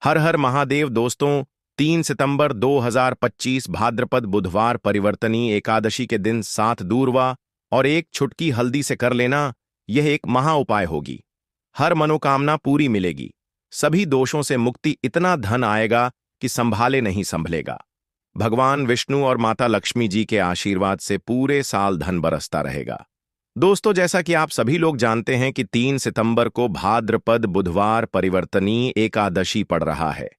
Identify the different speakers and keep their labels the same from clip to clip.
Speaker 1: हर हर महादेव दोस्तों। 3 सितंबर 2025 भाद्रपद बुधवार परिवर्तनी एकादशी के दिन 7 दूरवा और एक छुटकी हल्दी से कर लेना, यह एक महा उपाय होगी। हर मनोकामना पूरी मिलेगी, सभी दोषों से मुक्ति, इतना धन आएगा कि संभाले नहीं संभलेगा। भगवान विष्णु और माता लक्ष्मी जी के आशीर्वाद से पूरे साल धन बरसता रहेगा। दोस्तों, जैसा कि आप सभी लोग जानते हैं कि 3 सितंबर को भाद्रपद बुधवार परिवर्तनी एकादशी पड़ रहा है।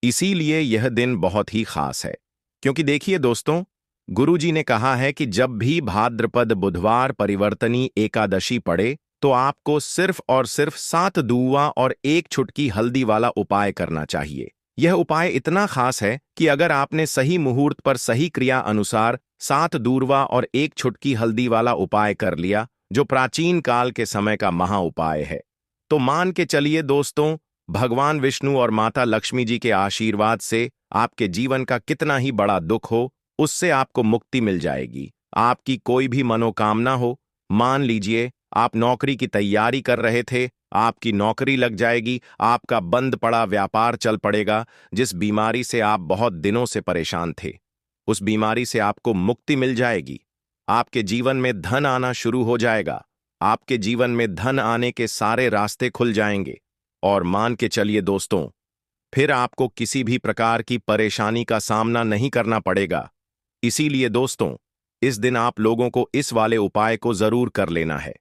Speaker 1: इसीलिए यह दिन बहुत ही खास है, क्योंकि देखिए दोस्तों, गुरुजी ने कहा है कि जब भी भाद्रपद बुधवार परिवर्तनी एकादशी पड़े तो आपको सिर्फ और सिर्फ 7 दूवा और एक छुटकी हल्दी वाला उपाय करना चाहिए। यह उपाय इतना खास है कि अगर आपने सही मुहूर्त पर सही क्रिया अनुसार 7 दूरवा और एक छुटकी हल्दी वाला उपाय कर लिया, जो प्राचीन काल के समय का महा उपाय है, तो मान के चलिए दोस्तों, भगवान विष्णु और माता लक्ष्मी जी के आशीर्वाद से आपके जीवन का कितना ही बड़ा दुख हो, उससे आपको मुक्ति मिल जाएगी। आपकी कोई भी मनोकामना हो, मान लीजिए आप नौकरी की तैयारी कर रहे थे, आपकी नौकरी लग जाएगी, आपका बंद पड़ा व्यापार चल पड़ेगा, जिस बीमारी से आप बहुत दिनों से परेशान थे, उस बीमारी से आपको मुक्ति मिल जाएगी। आपके जीवन में धन आना शुरू हो जाएगा, आपके जीवन में धन आने के सारे रास्ते खुल जाएंगे। और मान के चलिए दोस्तों, फिर आपको किसी भी प्रकार की परेशानी का सामना नहीं करना पड़ेगा। इसीलिए दोस्तों, इस दिन आप लोगों को इस वाले उपाय को जरूर कर लेना है।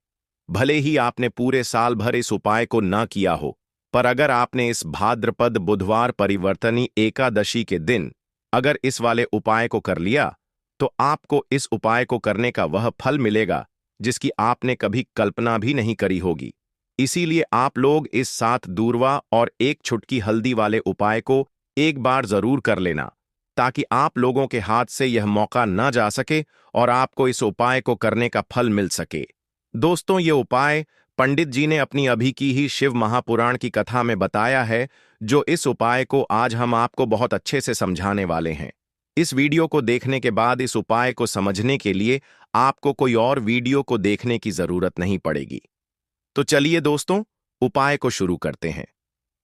Speaker 1: भले ही आपने पूरे साल भर इस उपाय को ना किया हो, पर अगर आपने इस भाद्रपद बुधवार परिवर्तनी एकादशी के दिन अगर इस वाले उपाय को कर लिया, तो आपको इस उपाय को करने का वह फल मिलेगा जिसकी आपने कभी कल्पना भी नहीं करी होगी। इसीलिए आप लोग इस 7 दूरवा और एक छुटकी हल्दी वाले उपाय को एक बार जरूर कर लेना, ताकि आप लोगों के हाथ से यह मौका ना जा सके और आपको इस उपाय को करने का फल मिल सके। दोस्तों, ये उपाय पंडित जी ने अपनी अभी की ही शिव महापुराण की कथा में बताया है, जो इस उपाय को आज हम आपको बहुत अच्छे से समझाने वाले हैं। इस वीडियो को देखने के बाद इस उपाय को समझने के लिए आपको कोई और वीडियो को देखने की जरूरत नहीं पड़ेगी। तो चलिए दोस्तों, उपाय को शुरू करते हैं।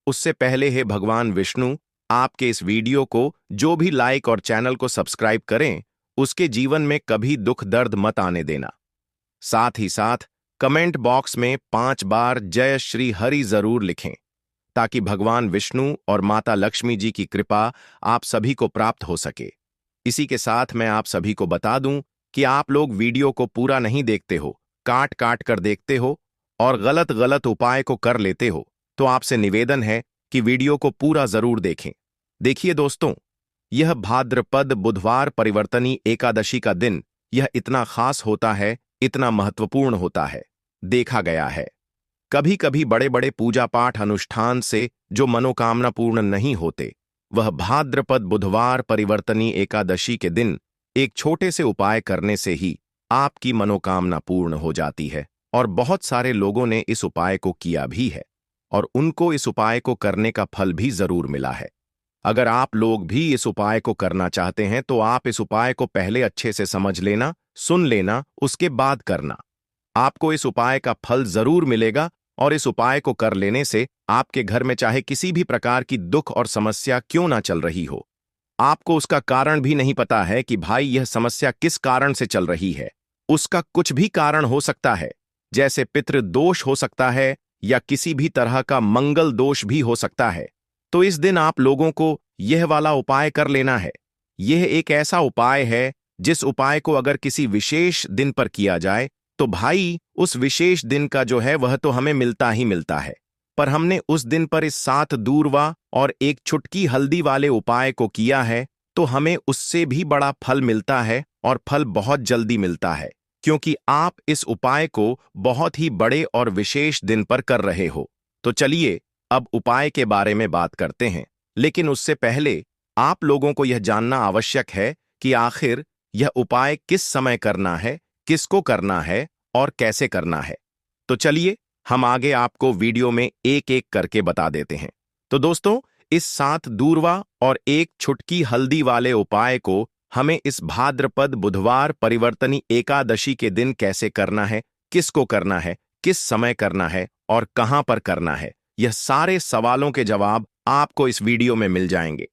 Speaker 1: उससे पहले है भगवान विष्णु आपके इस वीडियो को जो भी लाइक और चैनल को सब्सक्राइब करें, उसके जीवन में कभी दुख दर्द मत आने देना। साथ ही साथ कमेंट बॉक्स में 5 बार जय श्री हरि जरूर लिखें, ताकि भगवान विष्णु और माता लक्ष्मी जी की कृपा आप सभी को प्राप्त हो सके। इसी के साथ मैं आप सभी को बता दूं कि आप लोग वीडियो को पूरा नहीं देखते हो, काट काट कर देखते हो और गलत गलत उपाय को कर लेते हो, तो आपसे निवेदन है कि वीडियो को पूरा जरूर देखें। देखिए दोस्तों, यह भाद्रपद बुधवार परिवर्तनी एकादशी का दिन यह इतना खास होता है, इतना महत्वपूर्ण होता है। देखा गया है कभी कभी बड़े बड़े पूजा पाठ अनुष्ठान से जो मनोकामना पूर्ण नहीं होते, वह भाद्रपद बुधवार परिवर्तनी एकादशी के दिन एक छोटे से उपाय करने से ही आपकी मनोकामना पूर्ण हो जाती है। और बहुत सारे लोगों ने इस उपाय को किया भी है और उनको इस उपाय को करने का फल भी जरूर मिला है। अगर आप लोग भी इस उपाय को करना चाहते हैं तो आप इस उपाय को पहले अच्छे से समझ लेना, सुन लेना, उसके बाद करना। आपको इस उपाय का फल जरूर मिलेगा और इस उपाय को कर लेने से आपके घर में चाहे किसी भी प्रकार की दुख और समस्या क्यों ना चल रही हो, आपको उसका कारण भी नहीं पता है कि भाई यह समस्या किस कारण से चल रही है। उसका कुछ भी कारण हो सकता है, जैसे पितृदोष हो सकता है या किसी भी तरह का मंगल दोष भी हो सकता है। तो इस दिन आप लोगों को यह वाला उपाय कर लेना है। यह एक ऐसा उपाय है जिस उपाय को अगर किसी विशेष दिन पर किया जाए तो भाई उस विशेष दिन का जो है वह तो हमें मिलता ही मिलता है। पर हमने उस दिन पर इस 7 दूरवा और एक छुटकी हल्दी वाले उपाय को किया है, तो हमें उससे भी बड़ा फल मिलता है और फल बहुत जल्दी मिलता है, क्योंकि आप इस उपाय को बहुत ही बड़े और विशेष दिन पर कर रहे हो। तो चलिए अब उपाय के बारे में बात करते हैं, लेकिन उससे पहले आप लोगों को यह जानना आवश्यक है कि आखिर यह उपाय किस समय करना है, किसको करना है और कैसे करना है। तो चलिए हम आगे आपको वीडियो में एक एक करके बता देते हैं। तो दोस्तों, इस 7 दूरवा और एक छुटकी हल्दी वाले उपाय को हमें इस भाद्रपद बुधवार परिवर्तनी एकादशी के दिन कैसे करना है, किसको करना है, किस समय करना है और कहां पर करना है, यह सारे सवालों के जवाब आपको इस वीडियो में मिल जाएंगे।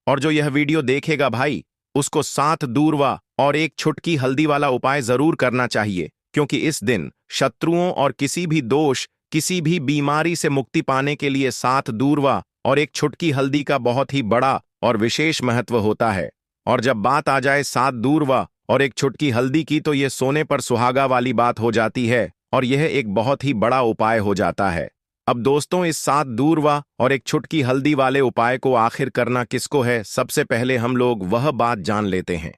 Speaker 1: और जो यह वीडियो देखेगा भाई, उसको 7 दूर्वा और एक छुटकी हल्दी वाला उपाय जरूर करना चाहिए, क्योंकि इस दिन शत्रुओं और किसी भी दोष, किसी भी बीमारी से मुक्ति पाने के लिए 7 दूर्वा और एक छुटकी हल्दी का बहुत ही बड़ा और विशेष महत्व होता है। और जब बात आ जाए 7 दूर्वा और एक छुटकी हल्दी की, तो यह सोने पर सुहागा वाली बात हो जाती है और यह एक बहुत ही बड़ा उपाय हो जाता है। अब दोस्तों, इस 7 दूर्वा और एक छुटकी हल्दी वाले उपाय को आखिर करना किसको है, सबसे पहले हम लोग वह बात जान लेते हैं।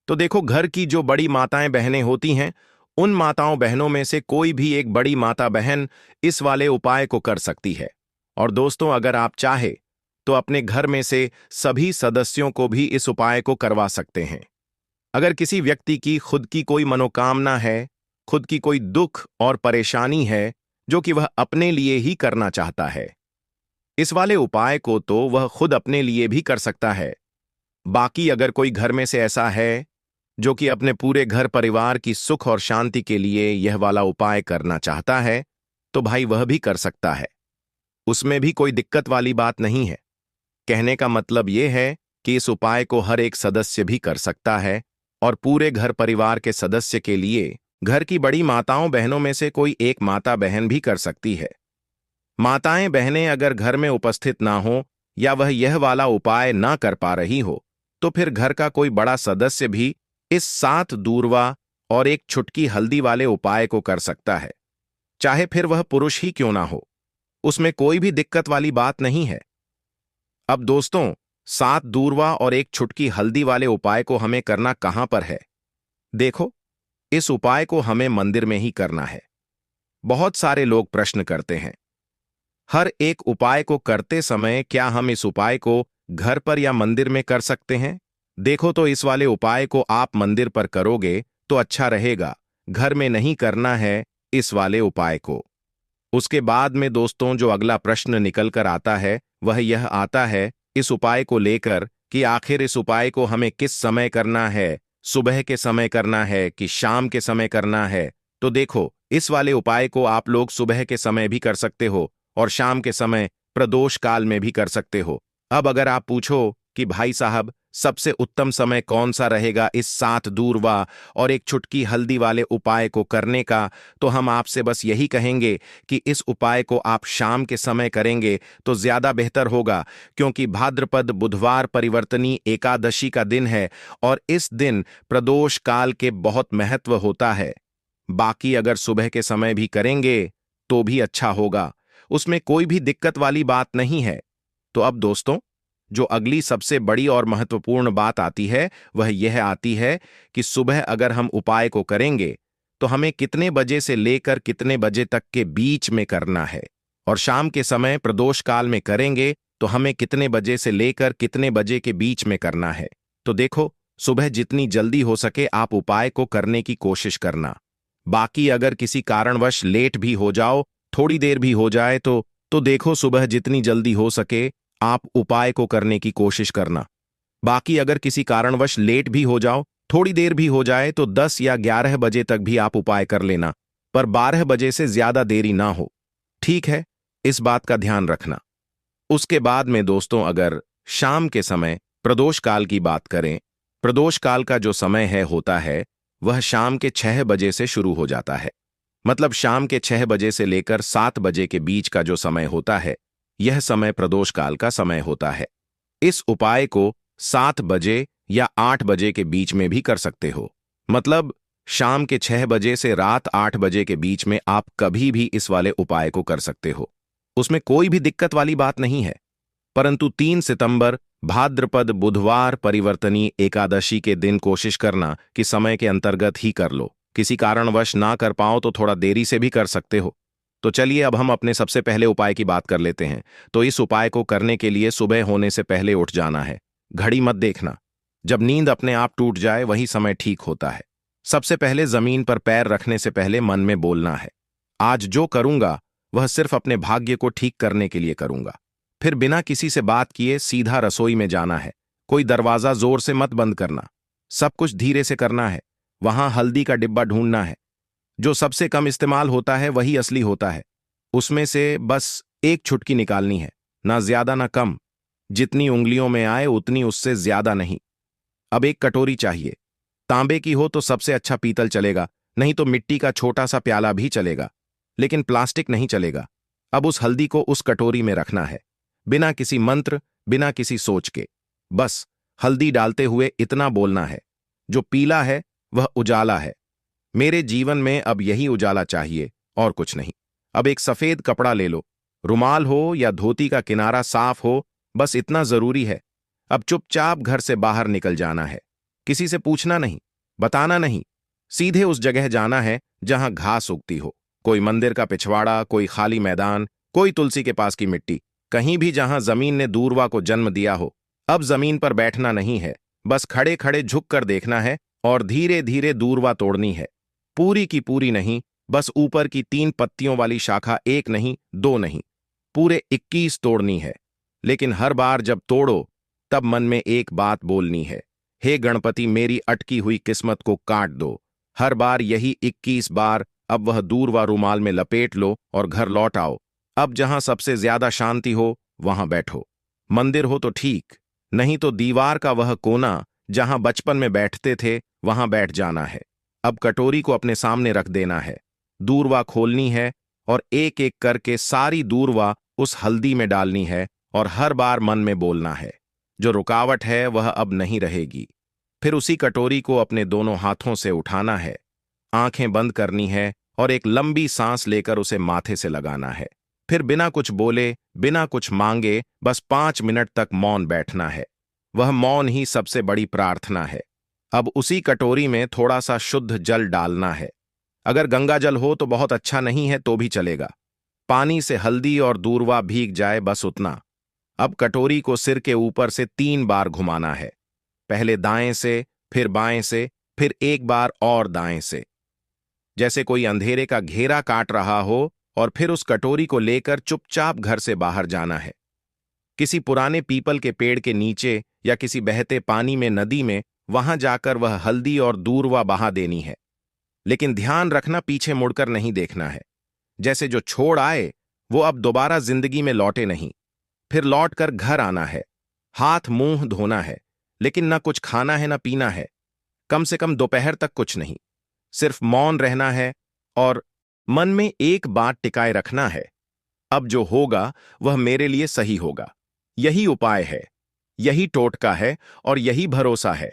Speaker 1: तो देखो, घर की जो बड़ी माताएं बहनें होती हैं, उन माताओं बहनों में से कोई भी एक बड़ी माता बहन इस वाले उपाय को कर सकती है। और दोस्तों, अगर आप चाहे तो अपने घर में से सभी सदस्यों को भी इस उपाय को करवा सकते हैं। अगर किसी व्यक्ति की खुद की कोई मनोकामना है, खुद की कोई दुख और परेशानी है जो कि वह अपने लिए ही करना चाहता है, इस वाले उपाय को तो वह खुद अपने लिए भी कर सकता है। बाकी अगर कोई घर में से ऐसा है जो कि अपने पूरे घर परिवार की सुख और शांति के लिए यह वाला उपाय करना चाहता है, तो भाई वह भी कर सकता है। उसमें भी कोई दिक्कत वाली बात नहीं है। कहने का मतलब यह है कि इस उपाय को हर एक सदस्य भी कर सकता है और पूरे घर परिवार के सदस्य के लिए घर की बड़ी माताओं बहनों में से कोई एक माता बहन भी कर सकती है। माताएं बहनें अगर घर में उपस्थित ना हो या वह यह वाला उपाय ना कर पा रही हो, तो फिर घर का कोई बड़ा सदस्य भी इस 7 दूर्वा और एक छुटकी हल्दी वाले उपाय को कर सकता है, चाहे फिर वह पुरुष ही क्यों ना हो। उसमें कोई भी दिक्कत वाली बात नहीं है। अब दोस्तों, 7 दूर्वा और एक छुटकी हल्दी वाले उपाय को हमें करना कहां पर है? देखो, इस उपाय को हमें मंदिर में ही करना है। बहुत सारे लोग प्रश्न करते हैं, हर एक उपाय को करते समय क्या हम इस उपाय को घर पर या मंदिर में कर सकते हैं? देखो, तो इस वाले उपाय को आप मंदिर पर करोगे तो अच्छा रहेगा, घर में नहीं करना है इस वाले उपाय को। उसके बाद में दोस्तों, जो अगला प्रश्न निकल कर आता है वह यह आता है इस उपाय को लेकर कि आखिर इस उपाय को हमें किस समय करना है, सुबह के समय करना है कि शाम के समय करना है? तो देखो, इस वाले उपाय को आप लोग सुबह के समय भी कर सकते हो और शाम के समय प्रदोष काल में भी कर सकते हो। अब अगर आप पूछो कि भाई साहब, सबसे उत्तम समय कौन सा रहेगा इस 7 दूर्वा और एक छुटकी हल्दी वाले उपाय को करने का, तो हम आपसे बस यही कहेंगे कि इस उपाय को आप शाम के समय करेंगे तो ज्यादा बेहतर होगा, क्योंकि भाद्रपद बुधवार परिवर्तनी एकादशी का दिन है और इस दिन प्रदोष काल के बहुत महत्व होता है। बाकी अगर सुबह के समय भी करेंगे तो भी अच्छा होगा, उसमें कोई भी दिक्कत वाली बात नहीं है। तो अब दोस्तों, जो अगली सबसे बड़ी और महत्वपूर्ण बात आती है वह यह आती है कि सुबह अगर हम उपाय को करेंगे तो हमें कितने बजे से लेकर कितने बजे तक के बीच में करना है, और शाम के समय प्रदोष काल में करेंगे तो हमें कितने बजे से लेकर कितने बजे के बीच में करना है। तो देखो, सुबह जितनी जल्दी हो सके आप उपाय को करने की कोशिश करना। बाकी अगर किसी कारणवश लेट भी हो जाओ, थोड़ी देर भी हो जाए, तो देखो, सुबह जितनी जल्दी हो सके आप उपाय को करने की कोशिश करना। बाकी अगर किसी कारणवश लेट भी हो जाओ, थोड़ी देर भी हो जाए, तो 10 या 11 बजे तक भी आप उपाय कर लेना, पर 12 बजे से ज्यादा देरी ना हो। ठीक है, इस बात का ध्यान रखना। उसके बाद में दोस्तों, अगर शाम के समय प्रदोष काल की बात करें, प्रदोष काल का जो समय होता है वह शाम के 6 बजे से शुरू हो जाता है। मतलब शाम के 6 बजे से लेकर 7 बजे के बीच का जो समय होता है, यह समय प्रदोष काल का समय होता है। इस उपाय को 7 बजे या 8 बजे के बीच में भी कर सकते हो। मतलब शाम के 6 बजे से रात 8 बजे के बीच में आप कभी भी इस वाले उपाय को कर सकते हो, उसमें कोई भी दिक्कत वाली बात नहीं है। परंतु 3 सितंबर भाद्रपद बुधवार परिवर्तनी एकादशी के दिन कोशिश करना कि समय के अंतर्गत ही कर लो। किसी कारणवश ना कर पाओ तो थोड़ा देरी से भी कर सकते हो। तो चलिए, अब हम अपने सबसे पहले उपाय की बात कर लेते हैं। तो इस उपाय को करने के लिए सुबह होने से पहले उठ जाना है। घड़ी मत देखना, जब नींद अपने आप टूट जाए वही समय ठीक होता है। सबसे पहले जमीन पर पैर रखने से पहले मन में बोलना है, आज जो करूंगा वह सिर्फ अपने भाग्य को ठीक करने के लिए करूंगा। फिर बिना किसी से बात किए सीधा रसोई में जाना है। कोई दरवाजा जोर से मत बंद करना, सब कुछ धीरे से करना है। वहां हल्दी का डिब्बा ढूंढना है, जो सबसे कम इस्तेमाल होता है वही असली होता है। उसमें से बस एक छुटकी निकालनी है। ना ज्यादा ना कम। जितनी उंगलियों में आए उतनी, उससे ज्यादा नहीं। अब एक कटोरी चाहिए। तांबे की हो तो सबसे अच्छा पीतल चलेगा, नहीं तो मिट्टी का छोटा सा प्याला भी चलेगा, लेकिन प्लास्टिक नहीं चलेगा। अब उस हल्दी को उस कटोरी में रखना है, बिना किसी मंत्र, बिना किसी सोच के। बस हल्दी डालते हुए इतना बोलना है, जो पीला है वह उजाला है। मेरे जीवन में अब यही उजाला चाहिए, और कुछ नहीं। अब एक सफेद कपड़ा ले लो, रुमाल हो या धोती का किनारा साफ हो, बस इतना जरूरी है। अब चुपचाप घर से बाहर निकल जाना है। किसी से पूछना नहीं, बताना नहीं। सीधे उस जगह जाना है जहां घास उगती हो, कोई मंदिर का पिछवाड़ा, कोई खाली मैदान, कोई तुलसी के पास की मिट्टी, कहीं भी जहां जमीन ने दूरवा को जन्म दिया हो। अब जमीन पर बैठना नहीं है, बस खड़े खड़े झुक कर देखना है और धीरे धीरे दूरवा तोड़नी है। पूरी की पूरी नहीं, बस ऊपर की 3 पत्तियों वाली शाखा, एक नहीं, 2 नहीं, पूरे 21 तोड़नी है। लेकिन हर बार जब तोड़ो तब मन में एक बात बोलनी है, हे गणपति मेरी अटकी हुई किस्मत को काट दो। हर बार यही 21 बार। अब वह दूरवा रुमाल में लपेट लो और घर लौट आओ। अब जहां सबसे ज्यादा शांति हो वहां बैठो। मंदिर हो तो ठीक, नहीं तो दीवार का वह कोना जहां बचपन में बैठते थे वहां बैठ जाना है। अब कटोरी को अपने सामने रख देना है, दूरवा खोलनी है और एक एक करके सारी दूरवा उस हल्दी में डालनी है और हर बार मन में बोलना है, जो रुकावट है वह अब नहीं रहेगी। फिर उसी कटोरी को अपने दोनों हाथों से उठाना है, आंखें बंद करनी है और एक लंबी सांस लेकर उसे माथे से लगाना है। फिर बिना कुछ बोले, बिना कुछ मांगे, बस 5 मिनट तक मौन बैठना है। वह मौन ही सबसे बड़ी प्रार्थना है। अब उसी कटोरी में थोड़ा सा शुद्ध जल डालना है। अगर गंगा जल हो तो बहुत अच्छा, नहीं है तो भी चलेगा। पानी से हल्दी और दूरवा भीग जाए, बस उतना। अब कटोरी को सिर के ऊपर से 3 बार घुमाना है, पहले दाएं से, फिर बाएं से, फिर एक बार और दाएं से, जैसे कोई अंधेरे का घेरा काट रहा हो। और फिर उस कटोरी को लेकर चुपचाप घर से बाहर जाना है, किसी पुराने पीपल के पेड़ के नीचे या किसी बहते पानी में, नदी में, वहां जाकर वह हल्दी और दूरवा बहा देनी है। लेकिन ध्यान रखना, पीछे मुड़कर नहीं देखना है। जैसे जो छोड़ आए वो अब दोबारा जिंदगी में लौटे नहीं। फिर लौटकर घर आना है, हाथ मुंह धोना है, लेकिन न कुछ खाना है न पीना है। कम से कम दोपहर तक कुछ नहीं, सिर्फ मौन रहना है और मन में एक बात टिकाए रखना है, अब जो होगा वह मेरे लिए सही होगा। यही उपाय है, यही टोटका है और यही भरोसा है।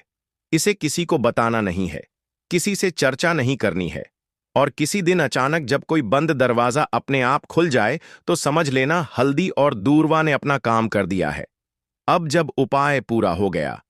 Speaker 1: इसे किसी को बताना नहीं है, किसी से चर्चा नहीं करनी है। और किसी दिन अचानक जब कोई बंद दरवाजा अपने आप खुल जाए तो समझ लेना हल्दी और दूरवा ने अपना काम कर दिया है। अब जब उपाय पूरा हो गया,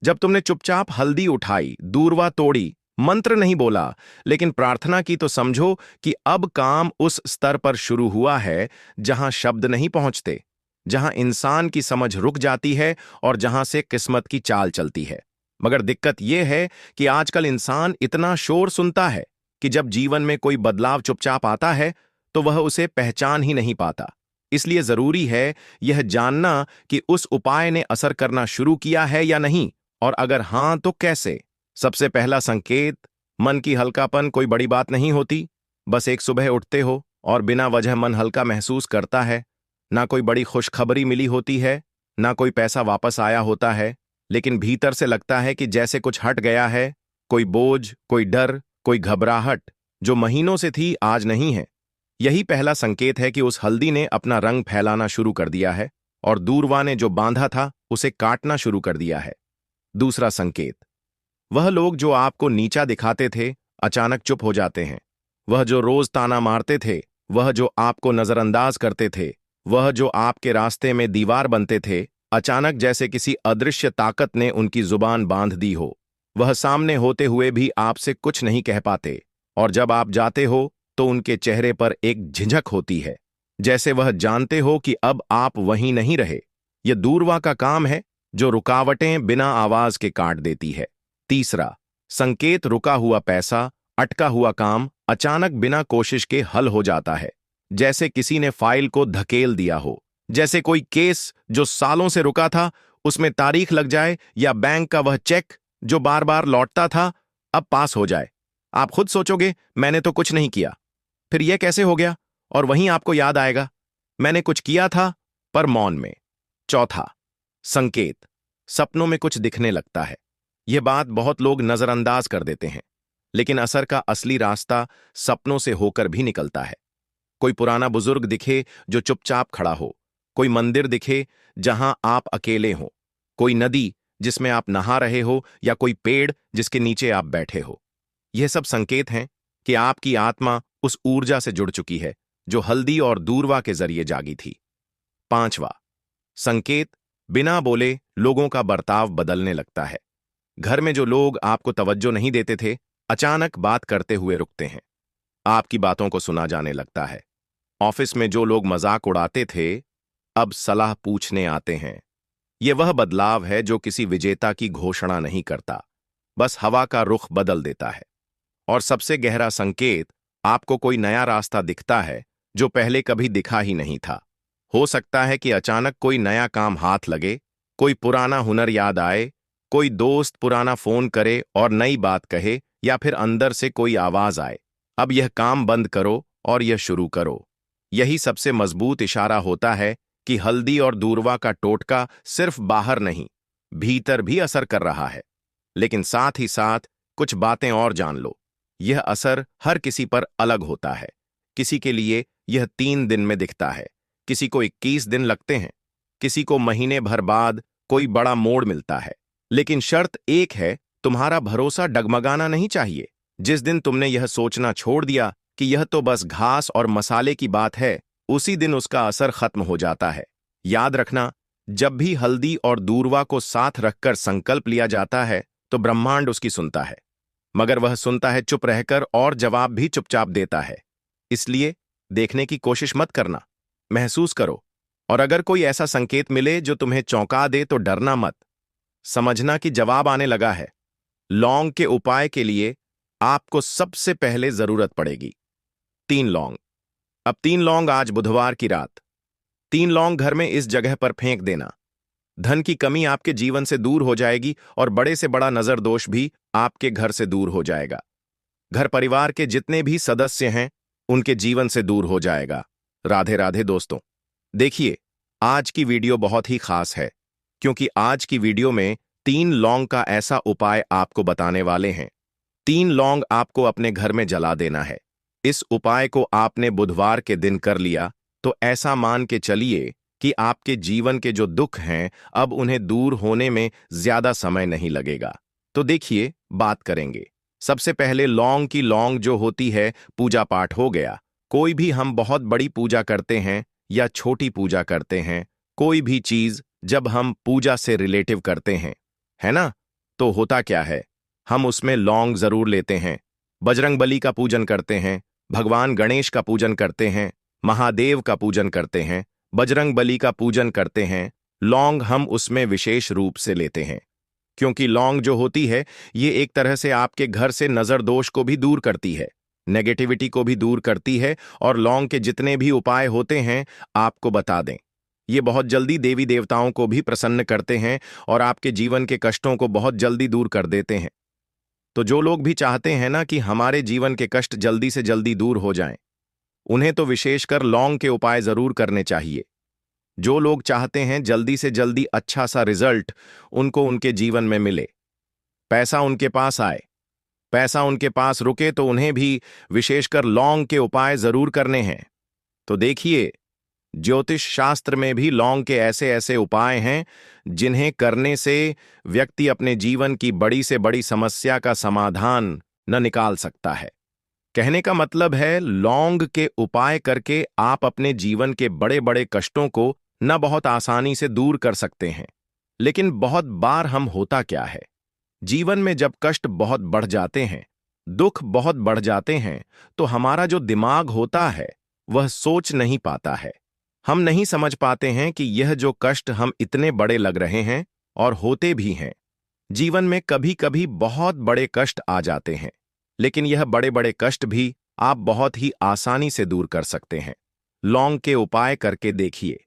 Speaker 1: जब तुमने चुपचाप हल्दी उठाई, दूरवा तोड़ी, मंत्र नहीं बोला लेकिन प्रार्थना की, तो समझो कि अब काम उस स्तर पर शुरू हुआ है जहां शब्द नहीं पहुंचते, जहां इंसान की समझ रुक जाती है और जहां से किस्मत की चाल चलती है। मगर दिक्कत यह है कि आजकल इंसान इतना शोर सुनता है कि जब जीवन में कोई बदलाव चुपचाप आता है तो वह उसे पहचान ही नहीं पाता। इसलिए जरूरी है यह जानना कि उस उपाय ने असर करना शुरू किया है या नहीं, और अगर हां तो कैसे। सबसे पहला संकेत, मन की हल्कापन। कोई बड़ी बात नहीं होती, बस एक सुबह उठते हो और बिना वजह मन हल्का महसूस करता है। ना कोई बड़ी खुशखबरी मिली होती है, ना कोई पैसा वापस आया होता है, लेकिन भीतर से लगता है कि जैसे कुछ हट गया है। कोई बोझ, कोई डर, कोई घबराहट जो महीनों से थी आज नहीं है। यही पहला संकेत है कि उस हल्दी ने अपना रंग फैलाना शुरू कर दिया है और दूरवा ने जो बांधा था उसे काटना शुरू कर दिया है। दूसरा संकेत, वह लोग जो आपको नीचा दिखाते थे अचानक चुप हो जाते हैं। वह जो रोज ताना मारते थे, वह जो आपको नजरअंदाज करते थे, वह जो आपके रास्ते में दीवार बनते थे, अचानक जैसे किसी अदृश्य ताकत ने उनकी जुबान बांध दी हो। वह सामने होते हुए भी आपसे कुछ नहीं कह पाते, और जब आप जाते हो तो उनके चेहरे पर एक झिझक होती है, जैसे वह जानते हो कि अब आप वहीं नहीं रहे। यह दूरवा का काम है जो रुकावटें बिना आवाज के काट देती है। तीसरा संकेत, रुका हुआ पैसा, अटका हुआ काम अचानक बिना कोशिश के हल हो जाता है, जैसे किसी ने फाइल को धकेल दिया हो, जैसे कोई केस जो सालों से रुका था उसमें तारीख लग जाए, या बैंक का वह चेक जो बार बार लौटता था अब पास हो जाए। आप खुद सोचोगे मैंने तो कुछ नहीं किया, फिर यह कैसे हो गया? और वहीं आपको याद आएगा मैंने कुछ किया था, पर मौन में। चौथा, संकेत। सपनों में कुछ दिखने लगता है। यह बात बहुत लोग नजरअंदाज कर देते हैं, लेकिन असर का असली रास्ता सपनों से होकर भी निकलता है। कोई पुराना बुजुर्ग दिखे जो चुपचाप खड़ा हो, कोई मंदिर दिखे जहां आप अकेले हो, कोई नदी जिसमें आप नहा रहे हो, या कोई पेड़ जिसके नीचे आप बैठे हो। यह सब संकेत हैं कि आपकी आत्मा उस ऊर्जा से जुड़ चुकी है जो हल्दी और दूरवा के जरिए जागी थी। पांचवा, संकेत। बिना बोले लोगों का बर्ताव बदलने लगता है। घर में जो लोग आपको तवज्जो नहीं देते थे, अचानक बात करते हुए रुकते हैं। आपकी बातों को सुना जाने लगता है। ऑफिस में जो लोग मजाक उड़ाते थे, अब सलाह पूछने आते हैं। यह वह बदलाव है जो किसी विजेता की घोषणा नहीं करता, बस हवा का रुख बदल देता है। और सबसे गहरा संकेत, आपको कोई नया रास्ता दिखता है जो पहले कभी दिखा ही नहीं था। हो सकता है कि अचानक कोई नया काम हाथ लगे, कोई पुराना हुनर याद आए, कोई दोस्त पुराना फोन करे और नई बात कहे, या फिर अंदर से कोई आवाज आए, अब यह काम बंद करो और यह शुरू करो। यही सबसे मजबूत इशारा होता है कि हल्दी और दूरवा का टोटका सिर्फ बाहर नहीं, भीतर भी असर कर रहा है। लेकिन साथ ही साथ कुछ बातें और जान लो। यह असर हर किसी पर अलग होता है। किसी के लिए यह 3 दिन में दिखता है, किसी को 21 दिन लगते हैं, किसी को महीने भर बाद कोई बड़ा मोड़ मिलता है। लेकिन शर्त एक है, तुम्हारा भरोसा डगमगाना नहीं चाहिए। जिस दिन तुमने यह सोचना छोड़ दिया कि यह तो बस घास और मसाले की बात है, उसी दिन उसका असर खत्म हो जाता है। याद रखना, जब भी हल्दी और दूरवा को साथ रखकर संकल्प लिया जाता है तो ब्रह्मांड उसकी सुनता है, मगर वह सुनता है चुप रहकर और जवाब भी चुपचाप देता है। इसलिए देखने की कोशिश मत करना, महसूस करो। और अगर कोई ऐसा संकेत मिले जो तुम्हें चौंका दे तो डरना मत, समझना कि जवाब आने लगा है। लौंग के उपाय के लिए आपको सबसे पहले जरूरत पड़ेगी 3 लौंग। अब 3 लौंग आज बुधवार की रात 3 लौंग घर में इस जगह पर फेंक देना। धन की कमी आपके जीवन से दूर हो जाएगी और बड़े से बड़ा नजर दोष भी आपके घर से दूर हो जाएगा। घर परिवार के जितने भी सदस्य हैं उनके जीवन से दूर हो जाएगा। राधे राधे दोस्तों। देखिए, आज की वीडियो बहुत ही खास है, क्योंकि आज की वीडियो में 3 लौंग का ऐसा उपाय आपको बताने वाले हैं। 3 लौंग आपको अपने घर में जला देना है। इस उपाय को आपने बुधवार के दिन कर लिया तो ऐसा मान के चलिए कि आपके जीवन के जो दुख हैं, अब उन्हें दूर होने में ज्यादा समय नहीं लगेगा। तो देखिए, बात करेंगे। सबसे पहले लौंग की लौंग जो होती है, पूजा पाठ हो गया। कोई भी हम बहुत बड़ी पूजा करते हैं या छोटी पूजा करते हैं, कोई भी चीज जब हम पूजा से रिलेटिव करते हैं, है ना, तो होता क्या है, हम उसमें लौंग जरूर लेते हैं। बजरंगबली का पूजन करते हैं, भगवान गणेश का पूजन करते हैं, महादेव का पूजन करते हैं, बजरंगबली का पूजन करते हैं। लौंग हम उसमें विशेष रूप से लेते हैं, क्योंकि लौंग जो होती है, ये एक तरह से आपके घर से नजर दोष को भी दूर करती है, नेगेटिविटी को भी दूर करती है। और लौंग के जितने भी उपाय होते हैं, आपको बता दें, ये बहुत जल्दी देवी देवताओं को भी प्रसन्न करते हैं और आपके जीवन के कष्टों को बहुत जल्दी दूर कर देते हैं। तो जो लोग भी चाहते हैं ना कि हमारे जीवन के कष्ट जल्दी से जल्दी दूर हो जाएं, उन्हें तो विशेषकर लौंग के उपाय जरूर करने चाहिए। जो लोग चाहते हैं जल्दी से जल्दी अच्छा सा रिजल्ट उनको उनके जीवन में मिले, पैसा उनके पास आए, पैसा उनके पास रुके, तो उन्हें भी विशेषकर लौंग के उपाय जरूर करने हैं। तो देखिए, ज्योतिष शास्त्र में भी लौंग के ऐसे ऐसे उपाय हैं जिन्हें करने से व्यक्ति अपने जीवन की बड़ी से बड़ी समस्या का समाधान न निकाल सकता है। कहने का मतलब है, लौंग के उपाय करके आप अपने जीवन के बड़े बड़े कष्टों को न बहुत आसानी से दूर कर सकते हैं। लेकिन बहुत बार हम होता क्या है, जीवन में जब कष्ट बहुत बढ़ जाते हैं, दुख बहुत बढ़ जाते हैं, तो हमारा जो दिमाग होता है वह सोच नहीं पाता है। हम नहीं समझ पाते हैं कि यह जो कष्ट हम इतने बड़े लग रहे हैं, और होते भी हैं। जीवन में कभी कभी बहुत बड़े कष्ट आ जाते हैं, लेकिन यह बड़े बड़े कष्ट भी आप बहुत ही आसानी से दूर कर सकते हैं। लौंग के उपाय करके देखिए,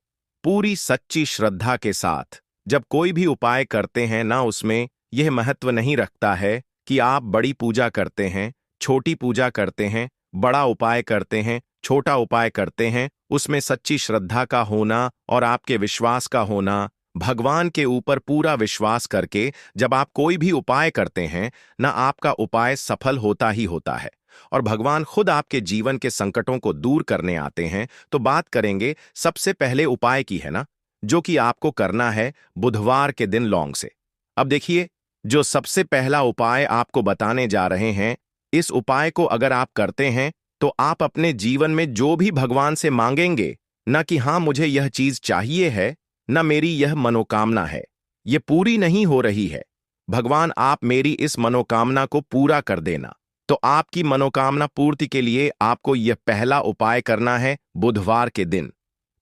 Speaker 1: पूरी सच्ची श्रद्धा के साथ। जब कोई भी उपाय करते हैं ना, उसमें यह महत्व नहीं रखता है कि आप बड़ी पूजा करते हैं, छोटी पूजा करते हैं, बड़ा उपाय करते हैं, छोटा उपाय करते हैं, उसमें सच्ची श्रद्धा का होना और आपके विश्वास का होना, भगवान के ऊपर पूरा विश्वास करके जब आप कोई भी उपाय करते हैं ना, आपका उपाय सफल होता ही होता है और भगवान खुद आपके जीवन के संकटों को दूर करने आते हैं। तो बात करेंगे सबसे पहले उपाय की, है ना, जो कि आपको करना है बुधवार के दिन लौंग से। अब देखिए, जो सबसे पहला उपाय आपको बताने जा रहे हैं, इस उपाय को अगर आप करते हैं तो आप अपने जीवन में जो भी भगवान से मांगेंगे, ना कि हाँ मुझे यह चीज चाहिए है, ना मेरी यह मनोकामना है, ये पूरी नहीं हो रही है, भगवान आप मेरी इस मनोकामना को पूरा कर देना। तो आपकी मनोकामना पूर्ति के लिए आपको यह पहला उपाय करना है बुधवार के दिन।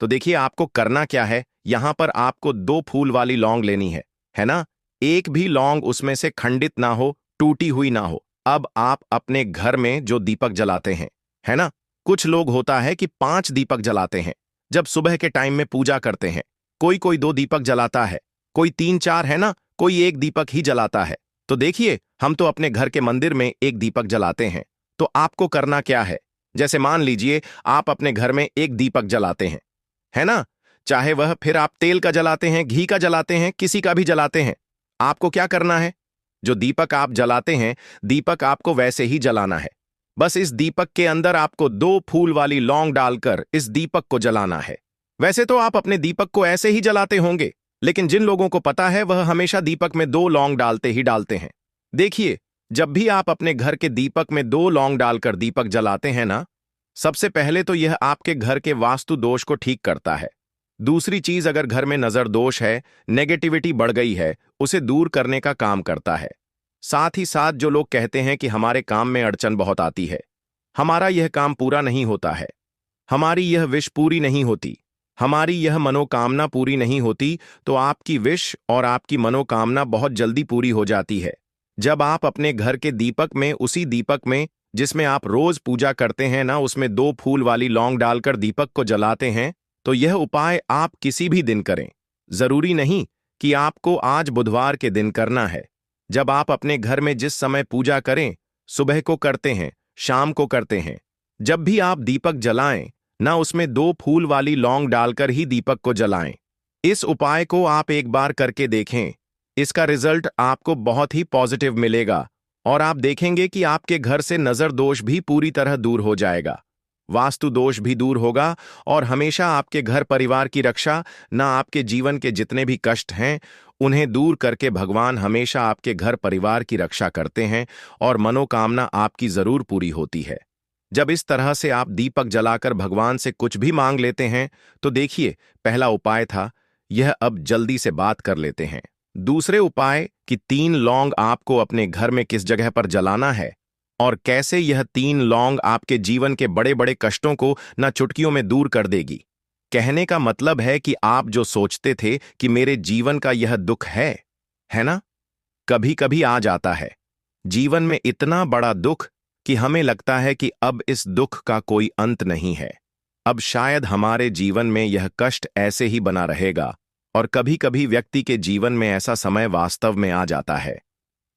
Speaker 1: तो देखिए आपको करना क्या है, यहां पर आपको 2 फूल वाली लौंग लेनी है ना। एक भी लौंग उसमें से खंडित ना हो, टूटी हुई ना हो। अब आप अपने घर में जो दीपक जलाते हैं, है ना, कुछ लोग होता है कि 5 दीपक जलाते हैं जब सुबह के टाइम में पूजा करते हैं। कोई कोई 2 दीपक जलाता है, कोई 3-4, है ना, कोई 1 दीपक ही जलाता है। तो देखिए, हम तो अपने घर के मंदिर में 1 दीपक जलाते हैं। तो आपको करना क्या है, जैसे मान लीजिए आप अपने घर में 1 दीपक जलाते हैं, है ना, चाहे वह फिर आप तेल का जलाते हैं, घी का जलाते हैं, किसी का भी जलाते हैं, आपको क्या करना है, जो दीपक आप जलाते हैं, दीपक आपको वैसे ही जलाना है। बस इस दीपक के अंदर आपको 2 फूल वाली लौंग डालकर इस दीपक को जलाना है। वैसे तो आप अपने दीपक को ऐसे ही जलाते होंगे, लेकिन जिन लोगों को पता है वह हमेशा दीपक में 2 लौंग डालते ही डालते हैं। देखिए, जब भी आप अपने घर के दीपक में 2 लौंग डालकर दीपक जलाते हैं ना, सबसे पहले तो यह आपके घर के वास्तु दोष को ठीक करता है। दूसरी चीज, अगर घर में नजर दोष है, नेगेटिविटी बढ़ गई है, उसे दूर करने का काम करता है। साथ ही साथ जो लोग कहते हैं कि हमारे काम में अड़चन बहुत आती है, हमारा यह काम पूरा नहीं होता है, हमारी यह विश पूरी नहीं होती, हमारी यह मनोकामना पूरी नहीं होती, तो आपकी विश और आपकी मनोकामना बहुत जल्दी पूरी हो जाती है। जब आप अपने घर के दीपक में, उसी दीपक में जिसमें आप रोज पूजा करते हैं ना, उसमें 2 फूल वाली लौंग डालकर दीपक को जलाते हैं, तो यह उपाय आप किसी भी दिन करें। जरूरी नहीं कि आपको आज बुधवार के दिन करना है। जब आप अपने घर में जिस समय पूजा करें, सुबह को करते हैं, शाम को करते हैं, जब भी आप दीपक जलाएं ना, उसमें 2 फूल वाली लौंग डालकर ही दीपक को जलाएं। इस उपाय को आप एक बार करके देखें, इसका रिजल्ट आपको बहुत ही पॉजिटिव मिलेगा और आप देखेंगे कि आपके घर से नजर दोष भी पूरी तरह दूर हो जाएगा, वास्तु दोष भी दूर होगा और हमेशा आपके घर परिवार की रक्षा, ना आपके जीवन के जितने भी कष्ट हैं उन्हें दूर करके भगवान हमेशा आपके घर परिवार की रक्षा करते हैं और मनोकामना आपकी जरूर पूरी होती है। जब इस तरह से आप दीपक जलाकर भगवान से कुछ भी मांग लेते हैं, तो देखिए, पहला उपाय था यह, अब जल्दी से बात कर लेते हैं दूसरे उपाय कि 3 लौंग आपको अपने घर में किस जगह पर जलाना है और कैसे यह 3 लौंग आपके जीवन के बड़े बड़े कष्टों को ना चुटकियों में दूर कर देगी। कहने का मतलब है कि आप जो सोचते थे कि मेरे जीवन का यह दुख है ना, कभी कभी आ जाता है जीवन में इतना बड़ा दुख कि हमें लगता है कि अब इस दुख का कोई अंत नहीं है, अब शायद हमारे जीवन में यह कष्ट ऐसे ही बना रहेगा। और कभी कभी व्यक्ति के जीवन में ऐसा समय वास्तव में आ जाता है।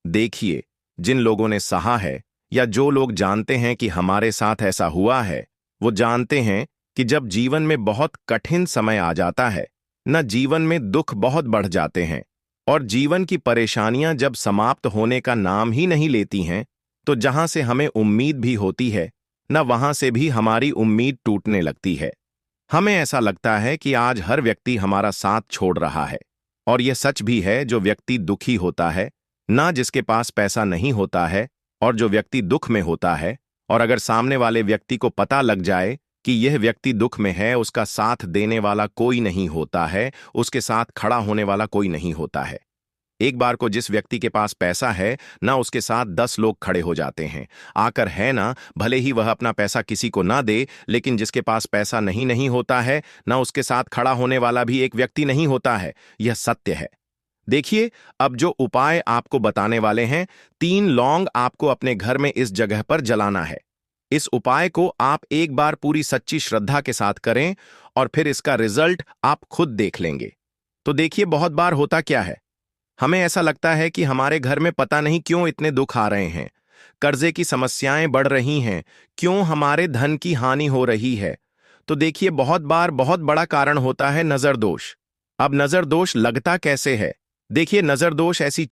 Speaker 1: देखिए, जिन लोगों ने सहा है या जो लोग जानते हैं कि हमारे साथ ऐसा हुआ है, वो जानते हैं कि जब जीवन में बहुत कठिन समय आ जाता है न, जीवन में दुख बहुत बढ़ जाते हैं और जीवन की परेशानियां जब समाप्त होने का नाम ही नहीं लेती हैं, तो जहां से हमें उम्मीद भी होती है न, वहां से भी हमारी उम्मीद टूटने लगती है। हमें ऐसा लगता है कि आज हर व्यक्ति हमारा साथ छोड़ रहा है और यह सच भी है। जो व्यक्ति दुखी होता है ना, जिसके पास पैसा नहीं होता है, और जो व्यक्ति दुख में होता है, और अगर सामने वाले व्यक्ति को पता लग जाए कि यह व्यक्ति दुख में है, उसका साथ देने वाला कोई नहीं होता है, उसके साथ खड़ा होने वाला कोई नहीं होता है। एक बार को जिस व्यक्ति के पास पैसा है ना, उसके साथ 10 लोग खड़े हो जाते हैं आकर, है ना, भले ही वह अपना पैसा किसी को ना दे, लेकिन जिसके पास पैसा नहीं होता है ना, उसके साथ खड़ा होने वाला भी एक व्यक्ति नहीं होता है। यह सत्य है। देखिए, अब जो उपाय आपको बताने वाले हैं, 3 लौंग आपको अपने घर में इस जगह पर जलाना है। इस उपाय को आप एक बार पूरी सच्ची श्रद्धा के साथ करें और फिर इसका रिजल्ट आप खुद देख लेंगे। तो देखिए, बहुत बार होता क्या है, हमें ऐसा लगता है कि हमारे घर में पता नहीं क्यों इतने दुख आ रहे हैं, कर्जे की समस्याएं बढ़ रही हैं, क्यों हमारे धन की हानि हो रही है। तो देखिए बहुत बार बहुत बड़ा कारण होता है नजर दोष। अब नजर दोष लगता कैसे है? देखिए नजर दोष ऐसी